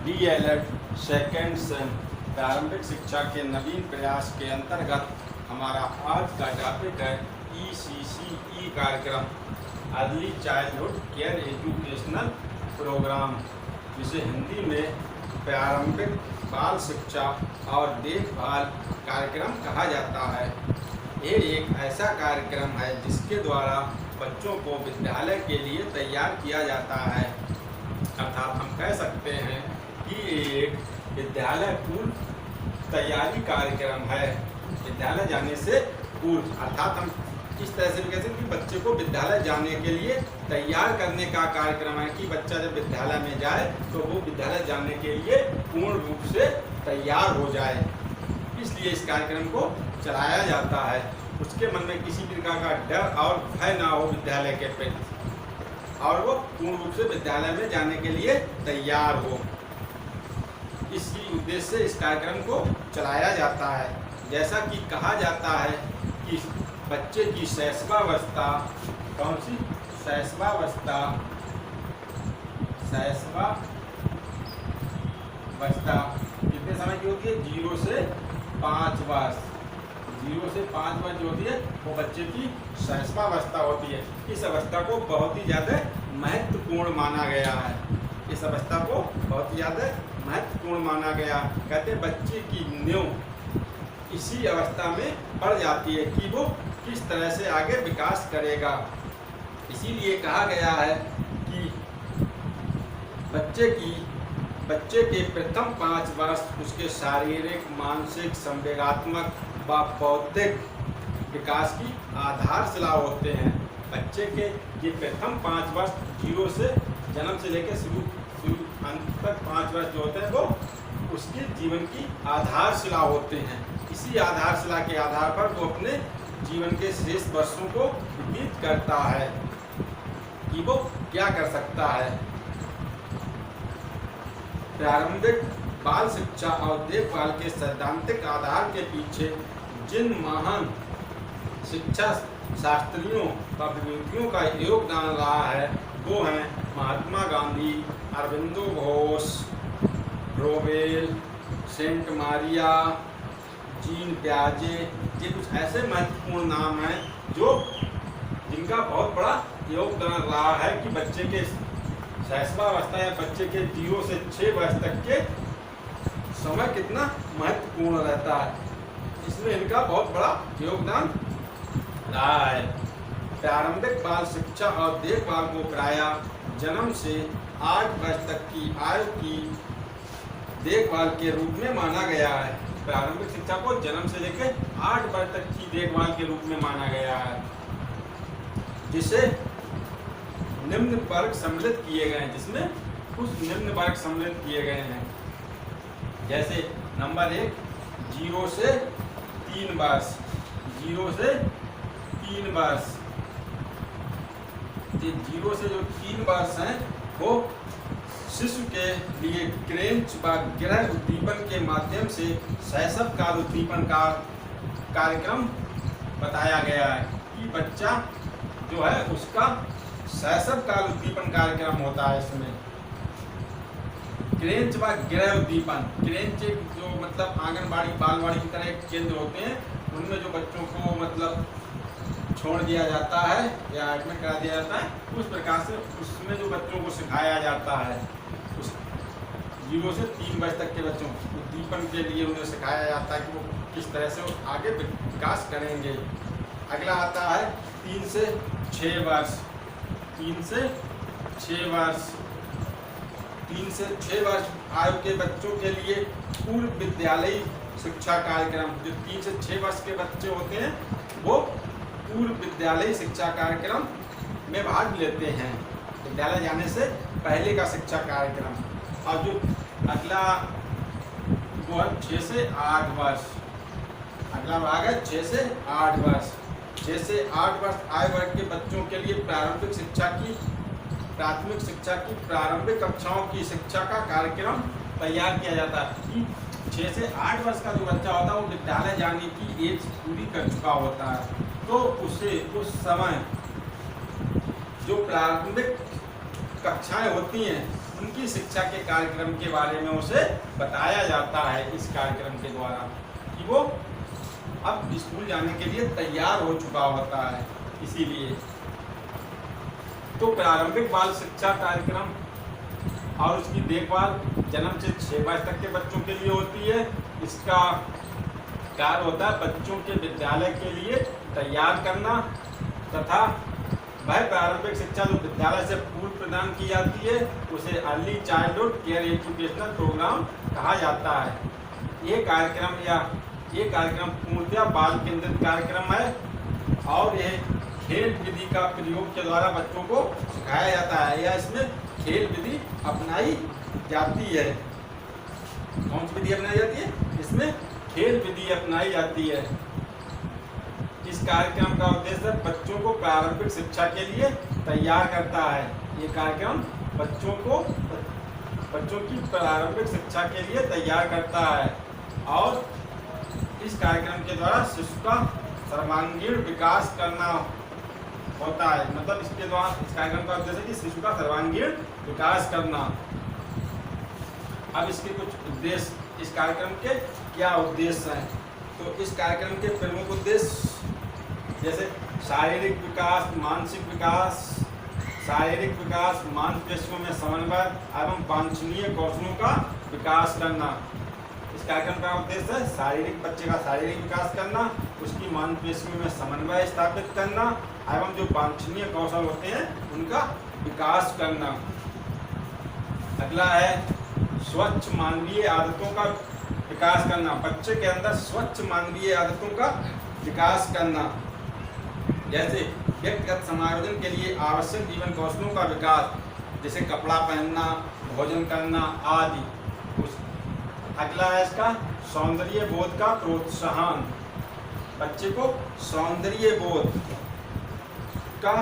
DElEd second same प्रारंभिक शिक्षा के नवीन प्रयास के अंतर्गत हमारा आज का टॉपिक है ECCE कार्यक्रम early childhood care educational programme, जिसे हिंदी में प्रारंभिक बाल शिक्षा और देखभाल कार्यक्रम कहा जाता है। ये एक ऐसा कार्यक्रम है जिसके द्वारा बच्चों को विद्यालय के लिए तैयार किया जाता है। अर्थात हम कह सकते हैं कि एक विद्यालय पूर्व तैयारी कार्यक्रम है। विद्यालय जाने से पूर्व अर्थात हम इस तरह से भी कह सकते हैं कि बच्चे को विद्यालय जाने के लिए तैयार करने का कार्यक्रम है कि बच्चा जब विद्यालय में जाए तो वो विद्यालय जाने के लिए पूर्ण रूप से तैयार हो जाए। इसलिए इस कार्यक्रम को चलाया जाता है। उसके मन में किसी प्रकार का डर और भय ना हो विद्यालय के प्रति, और वो पूर्ण रूप से विद्यालय में जाने के लिए तैयार हो। इसी उद्देश्य से इस कार्यक्रम को चलाया जाता है। जैसा कि कहा जाता है कि बच्चे की शैशवावस्था, कौन सी शैशवावस्था कितने समय की होती है? 0 से 5 वर्ष। 0 से 5 वर्ष जो होती है वो बच्चे की शैशवावस्था होती है। इस अवस्था को बहुत ही ज़्यादा महत्वपूर्ण माना गया है। इस अवस्था को बहुत ही ज़्यादा महत्वपूर्ण माना गया। कहते हैं बच्चे की नींव इसी अवस्था में पड़ जाती है कि वो किस तरह से आगे विकास करेगा। इसीलिए कहा गया है कि बच्चे के प्रथम 5 वर्ष उसके शारीरिक, मानसिक, संवेगात्मक व बौद्धिक विकास की आधारशिला होते हैं। बच्चे के ये प्रथम 5 वर्ष 0 से जन्म से लेकर शुरू अंत तक 5 वर्ष जो होते हैं वो उसके जीवन की आधारशिला होते हैं। इसी आधारशिला के आधार पर वो अपने जीवन के शेष वर्षों को व्यतीत करता है कि वो क्या कर सकता है। प्रारंभिक बाल शिक्षा और देखभाल के सैद्धांतिक आधार के पीछे जिन महान शिक्षा शास्त्रियों व विभूतियों का योगदान रहा है वो हैं महात्मा गांधी, अरविंदो घोष, रोवेल, सेंट मारिया, जीन प्याजे। ये कुछ ऐसे महत्वपूर्ण नाम हैं जिनका बहुत बड़ा योगदान रहा है कि बच्चे के शैशवावस्था या बच्चे के 0 से 6 वर्ष तक के समय कितना महत्वपूर्ण रहता है। इसमें इनका बहुत बड़ा योगदान रहा है। प्रारंभिक बाल शिक्षा और देखभाल को प्रायः जन्म से 8 वर्ष तक की आयु की देखभाल के रूप में माना गया है। प्रारंभिक शिक्षा को जन्म से लेकर 8 वर्ष तक की देखभाल के रूप में माना गया है, जिसे निम्न वर्ग सम्मिलित किए गए हैं, जिसमें कुछ निम्न वर्ग सम्मिलित किए गए हैं। जैसे नंबर 1 0 से 3 वर्ष। 0 से 3 वर्ष, ये 0 से जो 3 वर्ष हैं वो शिशु के लिए क्रेंच व गृह उद्दीपन के माध्यम से शैशव काल उद्दीपन का कार्यक्रम बताया गया है कि बच्चा जो है उसका शैशव काल उद्दीपन कार्यक्रम होता है। इसमें क्रेंच व गृह उद्दीपन, क्रेंच जो मतलब आंगनबाड़ी बालवाड़ी की तरह केंद्र होते हैं, उनमें जो बच्चों को मतलब छोड़ दिया जाता है या एडमिट करा दिया जाता है, उस प्रकार से उसमें जो बच्चों को सिखाया जाता है, उस 0 से 3 वर्ष तक के बच्चों को उद्दीपन के लिए उन्हें सिखाया जाता है कि वो किस तरह से वो आगे विकास करेंगे। अगला आता है 3 से 6 वर्ष। 3 से 6 वर्ष, 3 से 6 वर्ष आयु के बच्चों के लिए पूर्व विद्यालयी शिक्षा कार्यक्रम, जो 3 से 6 वर्ष के बच्चे होते हैं वो पूर्व विद्यालयी शिक्षा कार्यक्रम में भाग लेते हैं, विद्यालय जाने से पहले का शिक्षा कार्यक्रम। और जो अगला वो है 6 से 8 वर्ष। अगला भाग है 6 से 8 वर्ष। 6 से 8 वर्ष आयु वर्ग के बच्चों के लिए प्राथमिक शिक्षा की प्रारंभिक कक्षाओं की शिक्षा का कार्यक्रम तैयार किया जाता है कि 6 से 8 वर्ष का जो बच्चा होता है वो विद्यालय जाने की एज पूरी कर चुका होता है, तो उसे उस समय जो प्रारंभिक कक्षाएं होती हैं उनकी शिक्षा के कार्यक्रम के बारे में उसे बताया जाता है इस कार्यक्रम के द्वारा कि वो अब स्कूल जाने के लिए तैयार हो चुका होता है। इसीलिए तो प्रारंभिक बाल शिक्षा कार्यक्रम और उसकी देखभाल जन्म से 6 वर्ष तक के बच्चों के लिए होती है। इसका कार्य होता है बच्चों के विद्यालय के लिए तैयार करना तथा वह प्रारंभिक शिक्षा जो विद्यालय से पूर्व प्रदान की जाती है उसे early childhood care educational programme कहा जाता है। ये कार्यक्रम पूर्णतः बाल केंद्रित कार्यक्रम है और ये खेल विधि का प्रयोग के द्वारा बच्चों को सिखाया जाता है या इसमें खेल विधि अपनाई जाती है। कौन सी विधि अपनाई जाती है? इसमें खेल विधि अपनाई जाती है। इस कार्यक्रम का उद्देश्य बच्चों को प्रारंभिक शिक्षा के लिए तैयार करता है। ये कार्यक्रम बच्चों की प्रारंभिक शिक्षा के लिए तैयार करता है और इस कार्यक्रम के द्वारा शिशु का सर्वांगीण विकास करना होता है। मतलब इसके द्वारा इस कार्यक्रम का उद्देश्य है कि शिशु का सर्वांगीण विकास करना। अब इसके कुछ उद्देश्य, इस कार्यक्रम के क्या उद्देश्य हैं? तो इस कार्यक्रम के प्रमुख उद्देश्य जैसे शारीरिक विकास, मांसपेशियों में समन्वय एवं वांछनीय कौशलों का विकास करना। इस कार्यक्रम का उद्देश्य है बच्चे का शारीरिक विकास करना, उसकी मांसपेशियों में समन्वय स्थापित करना एवं जो वांछनीय कौशल होते हैं उनका विकास करना। अगला है स्वच्छ मानवीय आदतों का विकास करना। बच्चे के अंदर स्वच्छ मानवीय आदतों का विकास करना, जैसे व्यक्तिगत समायोजन के लिए आवश्यक जीवन कौशलों का विकास, जैसे कपड़ा पहनना, भोजन करना आदि। अगला है इसका सौंदर्य बोध का प्रोत्साहन। बच्चे को सौंदर्य बोध का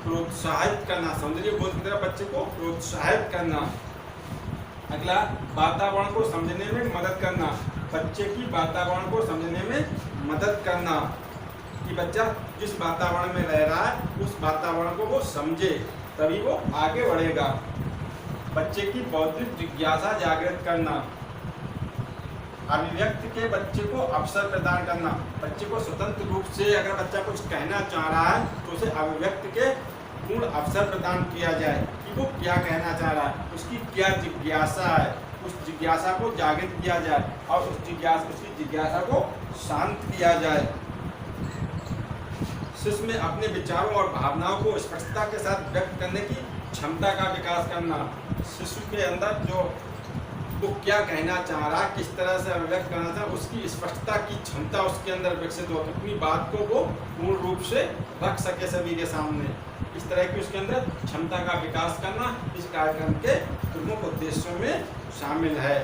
प्रोत्साहित करना, सौंदर्य बोध की तरफ बच्चे को प्रोत्साहित करना। अगला वातावरण को समझने में मदद करना। बच्चे की वातावरण को समझने में मदद करना कि बच्चा जिस वातावरण में रह रहा है उस वातावरण को वो समझे, तभी वो आगे बढ़ेगा। बच्चे की बौद्धिक जिज्ञासा जागृत करना। अभिव्यक्ति के बच्चे को अवसर प्रदान करना। बच्चे को स्वतंत्र रूप से अगर बच्चा कुछ कहना चाह रहा है तो उसे अभिव्यक्ति के पूर्ण अवसर प्रदान किया जाए कि वो क्या कहना चाह रहा है, उसकी क्या जिज्ञासा है, उस जिज्ञासा को जागृत किया जाए और उसकी जिज्ञासा को शांत किया जाए। शिशु में अपने विचारों और भावनाओं को स्पष्टता के साथ व्यक्त करने की क्षमता का विकास करना। शिशु के अंदर जो वो क्या कहना चाह रहा है, किस तरह से अभिव्यक्त करना चाह रहा है, उसकी स्पष्टता की क्षमता उसके अंदर विकसित हो, अपनी बात को वो पूर्ण रूप से रख सके सभी के सामने। इस तरह की उसके अंदर क्षमता का विकास करना इस कार्यक्रम के प्रमुख उद्देश्यों में शामिल है।